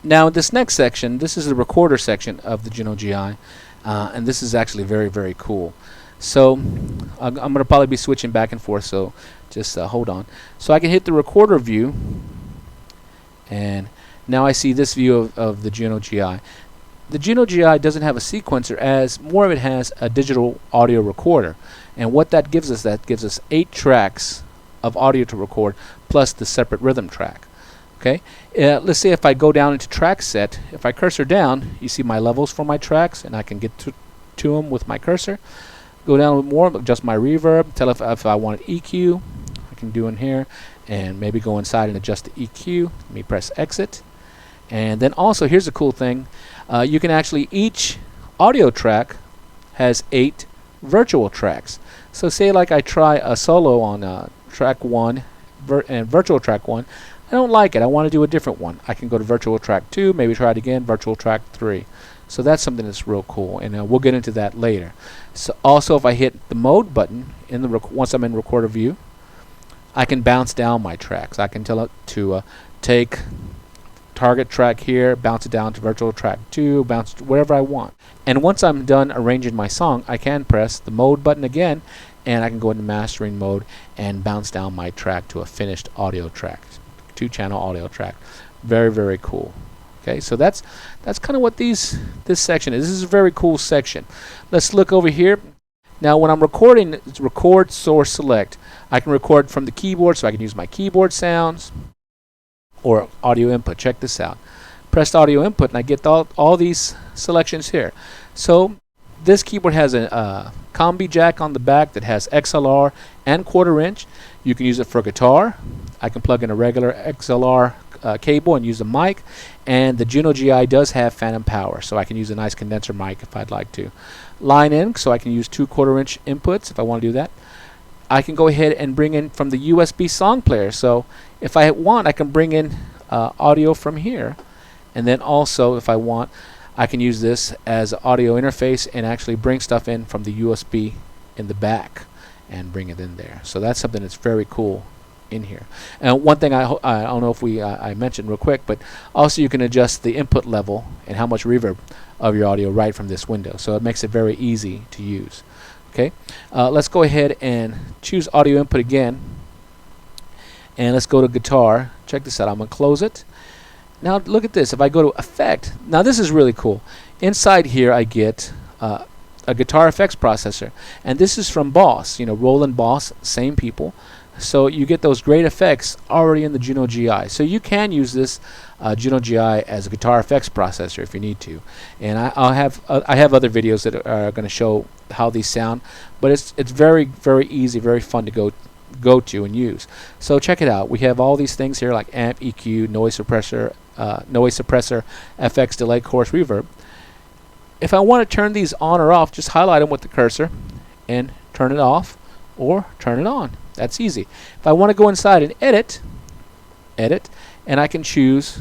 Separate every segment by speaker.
Speaker 1: Now this next section, this is the recorder section of the Juno-Gi, and this is actually very, very cool. So I'm going to probably be switching back and forth, so just hold on. So I can hit the recorder view, and now I see this view of the Juno-Gi. The Juno-Gi doesn't have a sequencer, as more of it has a digital audio recorder. And what that gives us 8 tracks of audio to record, plus the separate rhythm track. Okay, let's say if I go down into track set, if I cursor down, you see my levels for my tracks, and I can get to them with my cursor. Go down a little more, adjust my reverb, tell if I want an EQ, I can do in here, and maybe go inside and adjust the EQ. Let me press exit. And then also, here's a cool thing, you can actually, each audio track has 8 virtual tracks. So say like I try a solo on track 1 and virtual track 1. I don't like it, I want to do a different one. I can go to virtual track 2, maybe try it again, virtual track 3. So that's something that's real cool, and we'll get into that later. So also, if I hit the mode button in the once I'm in recorder view, I can bounce down my tracks. I can tell it to take target track here, bounce it down to virtual track 2, bounce to wherever I want. And once I'm done arranging my song, I can press the mode button again, and I can go into mastering mode and bounce down my track to a finished audio track. 2-channel audio track. Very, very cool. Okay, so that's kind of what this section is. This is a very cool section. Let's look over here. Now when I'm recording, it's record, source, select. I can record from the keyboard, so I can use my keyboard sounds or audio input. Check this out. Press audio input, and I get all these selections here. So this keyboard has a combi jack on the back that has XLR and 1/4 inch. You can use it for guitar. I can plug in a regular XLR cable and use a mic, and the Juno-Gi does have phantom power, so I can use a nice condenser mic if I'd like to. Line in, so I can use 2 1/4 inch inputs if I want to do that. I can go ahead and bring in from the USB song player, so if I want, I can bring in audio from here, and then also if I want, I can use this as an audio interface and actually bring stuff in from the USB in the back and bring it in there. So that's something that's very cool in here. And one thing I don't know if I mentioned real quick, but also you can adjust the input level and how much reverb of your audio right from this window. So it makes it very easy to use. Okay, let's go ahead and choose audio input again, and let's go to guitar. Check this out. I'm gonna close it. Now look at this. If I go to effect, now this is really cool. Inside here I get a guitar effects processor, and this is from Boss. You know, Roland Boss, same people. So you get those great effects already in the Juno-Gi. So you can use this Juno-Gi as a guitar effects processor if you need to. And I have other videos that are going to show how these sound, but it's very, very easy, very fun to go to and use. So check it out. We have all these things here like amp, EQ, noise suppressor, FX, delay, chorus, reverb. If I want to turn these on or off, just highlight them with the cursor and turn it off or turn it on. That's easy. If I want to go inside and edit, and I can choose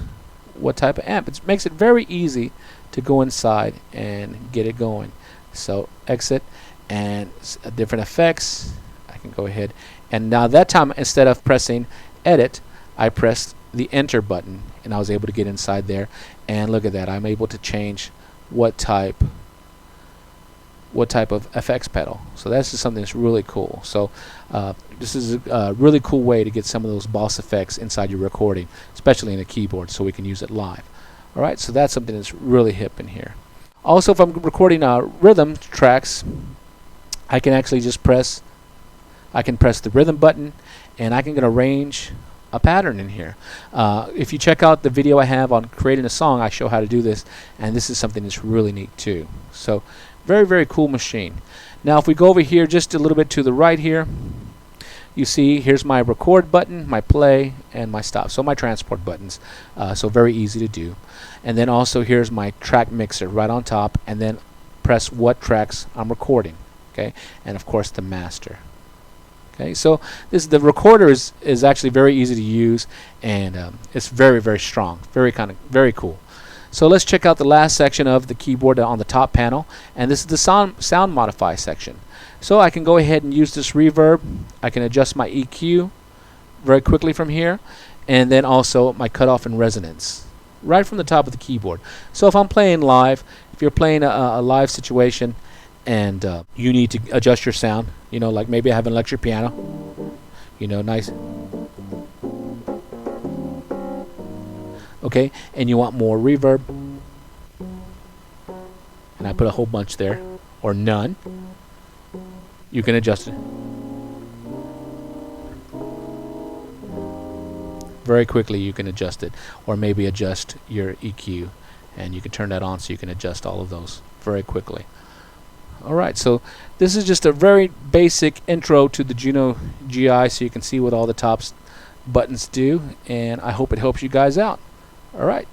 Speaker 1: what type of amp. It makes it very easy to go inside and get it going. So exit, and different effects. I can go ahead, and now that time instead of pressing edit, I pressed the enter button, and I was able to get inside there. And look at that, I'm able to change what type of FX pedal. So that's just something that's really cool. So this is a really cool way to get some of those Boss effects inside your recording, especially in a keyboard, so we can use it live. Alright, so that's something that's really hip in here. Also, if I'm recording rhythm tracks, I can actually just press the rhythm button, and I can arrange a pattern in here. If you check out the video I have on creating a song, I show how to do this, and this is something that's really neat too. So very, very cool machine. Now if we go over here just a little bit to the right here, you see here's my record button, my play, and my stop. So my transport buttons. So very easy to do. And then also here's my track mixer right on top, and then press what tracks I'm recording. Okay, and of course the master. Okay, so the recorder is actually very easy to use, and it's very, very strong, very cool. So let's check out the last section of the keyboard on the top panel, and this is the sound modify section. So I can go ahead and use this reverb. I can adjust my EQ very quickly from here, and then also my cutoff and resonance. right from the top of the keyboard. So if I'm playing live, if you're playing a live situation and you need to adjust your sound, you know, like maybe I have an electric piano, you know, nice. Okay, and you want more reverb, and I put a whole bunch there, or none, you can adjust it very quickly. You can adjust it, or maybe adjust your EQ, and you can turn that on so you can adjust all of those very quickly. Alright, so this is just a very basic intro to the Juno-Gi, so you can see what all the top buttons do, and I hope it helps you guys out. Alright.